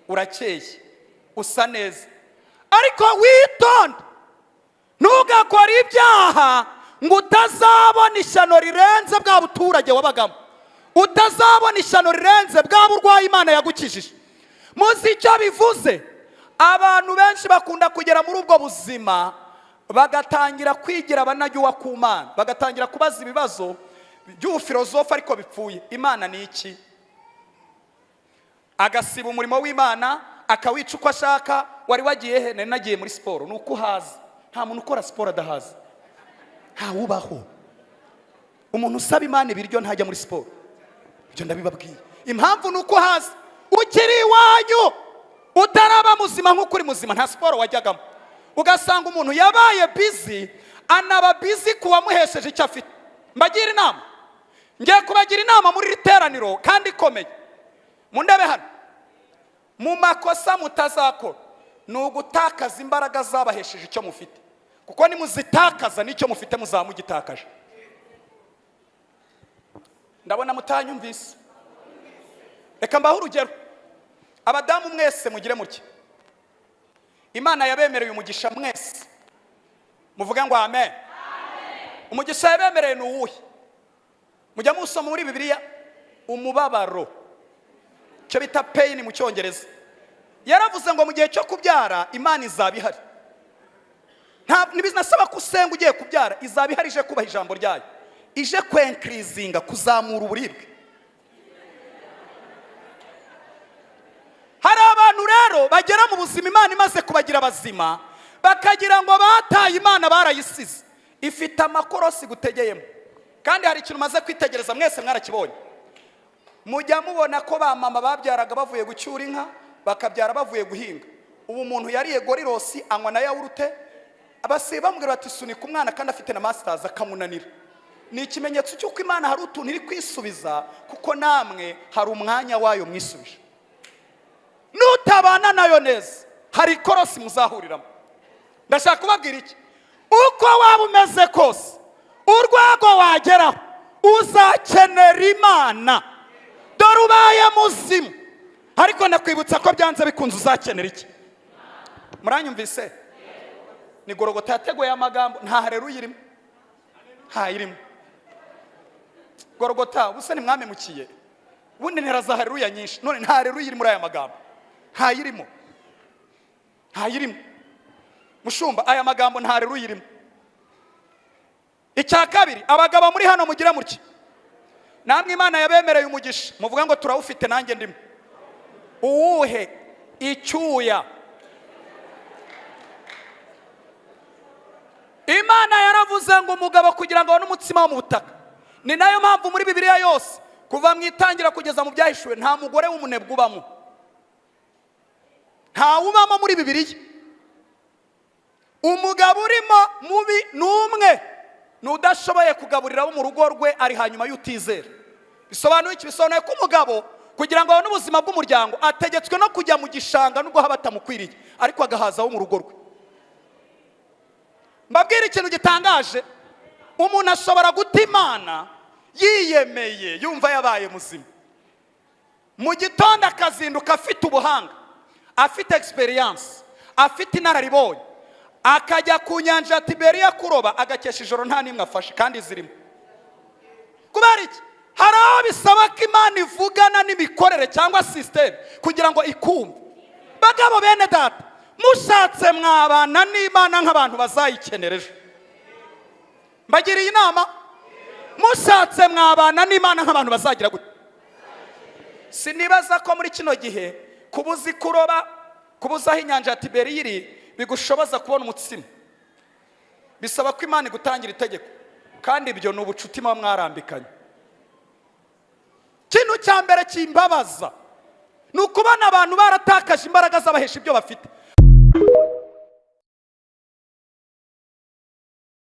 urakeye, usa neza, ariko witonde ntugakore ibyaha ngo utazabona ishyano rirenze bwa buturage wabagamo, utazabona ishyano rirenze bwa burwayi Imana yagukijije. Muzi icyo bivuze? Abantu benshi bakunda kugera muri ubwo buzima bagatangira kwigira abanajya ku Mana, bagatangira kubaza ibibazo by'ubufilozofe ariko bipfuye. Imana ni iki? Agasiba umurimo w'Imana akawica uko ashaka. Wari wagiye he? Nari nagiye muri siporo. Nuko uhaza. Nta muntu ukora siporo adahaza, nta wubaho. Umuntu usaba Imana ibiryo ntajya muri siporo. Ibyo ndabibabwiye. Impamvu nuko uhaza. Ukiri iwanyu utaraba muzima nk'uko uri muzima, nta siporo wajyagamo. Ugasanga umuntu yabaye busy, anaba busy kuwamuhesheje icyo afite. Mbagira inama, ngiye kubagira inama muri riteraniro kandi ikomeye. Mundebe hano, mu makosa mutazakora ni ugutakaza imbaraga zabahesheje icyo mufite, kuko nimuzitakaza n'icyo mufite muzamugitakaje. Ndabona mutanyumvise. Reka mbaho urugero. Abadamu mwese mugire muke, Imana yabemereye umugisha mwese. Muvuga ngo amen. Umugisha yabemereye ni uwuhe? Mujya musoma muri Bibiliya umubabaro, cyo bita pain mu Cyongereza. Yaravuze ngo mu gihe cyo kubyara Imana izabihari. Nta nibinasaba kusenga ugiye kubyara, izabihari ije kubaha ijambo ryayo, ije kwenkrizinga, kuzamura uburibwe. Hari abantu rero bagera mu buzima Imana imaze kubagira bazima, bakagira ngo bataye Imana barayisize. Ifite amakorosi gutegeyemo. Kandi hari ikintu maze kwitegereza, mwese mwarakibonye. Mujya mubona ko ba mama babyaraga bavuye gucyura inka, bakabyara bavuye guhinga. Ubu umuntu yariye gorirosi anywa na yawurute, abasibe bamubwira bati sunika umwana kandi afite na masters akamunanira. Ni ikimenyetso cy'uko Imana hari utuntu iri kwisubiza, kuko namwe hari umwanya wayo mwisubije. Nutabana nayo neza hari korosi muzahuriramo. Ndashaka kubabwira iki? Uko waba umeze kose, urwego wageraho uzakenera Imana. Dore ubaye muzima, ariko nakwibutsa ko byanze bikunze uzakenera iki? Muranyumvise? Ni Gologota yateguye amagambo, nta haleluya irimo. Nta irimo. Gologota ubuse ni mwamemukiye. Ubundi ntera za haleluya nyinshi, none nta haleluya iri muri aya magambo. Nta irimo. Nta irimo. Mushumba aya magambo nta haleluya irimo. Icya kabiri, abagabo muri hano mugira mutya. Namwe Imana yabemereye umugisha, muvuga ngo turawufite nanjye ndimo. Uwuhe? Icyuya. Imana yaravuze ngo umugabo kugira ngo abone umutsima wo mu butaka. Ni nayo mpamvu muri Bibiliya yose kuva mu itangira kugeza mu byahishuwe nta mugore w'umunebwe ubamo. Nta ubamo muri Bibiliya. Umugabo urimo mubi numwe, nudashoboye kugaburira abo mu rugo rwe ari hanyuma y'utizera. Bisobanuye iki? Bisobanuye ko umugabo kugira ngo abone ubuzima bw'umuryango ategetswe no kujya mu gishanga nubwo haba batamukwiriye, ariko agahaza abo mu rugo rwe. Mbabwira ikintu gitangaje, umuntu ashobora guta Imana yiyemeye yumva yabaye muzima. Mu gitondo akazinduka afite ubuhanga, afite experience, afite inararibonye, akajya ku nyanja ya Tiberiya kuroba, agakesha ijoro nta nimwe afashe kandi zirimo. Kubera iki? Hari aho bisaba ko Imana ivugana n'imikorere cyangwa system kugira ngo ikumve. Bagabo bene data, mushatse mwabana n'Imana nk'abantu bazayikenera ejo. Mbagiriye inama, mushatse mwabana n'Imana nk'abantu bazagira gute? Sinibaza ko muri kino gihe kubuzi kuroba, kubuzaho inyanja ya Tiberiya iri bigushoboza kubona umutsima. Bisaba ko Imana igutangira itegeko, kandi ibyo ni ubucuti mwa mwarambikanye. Kintu cya mbere kimbabaza ni ukubona abantu baratakaje imbaraga z'abahesha ibyo bafite.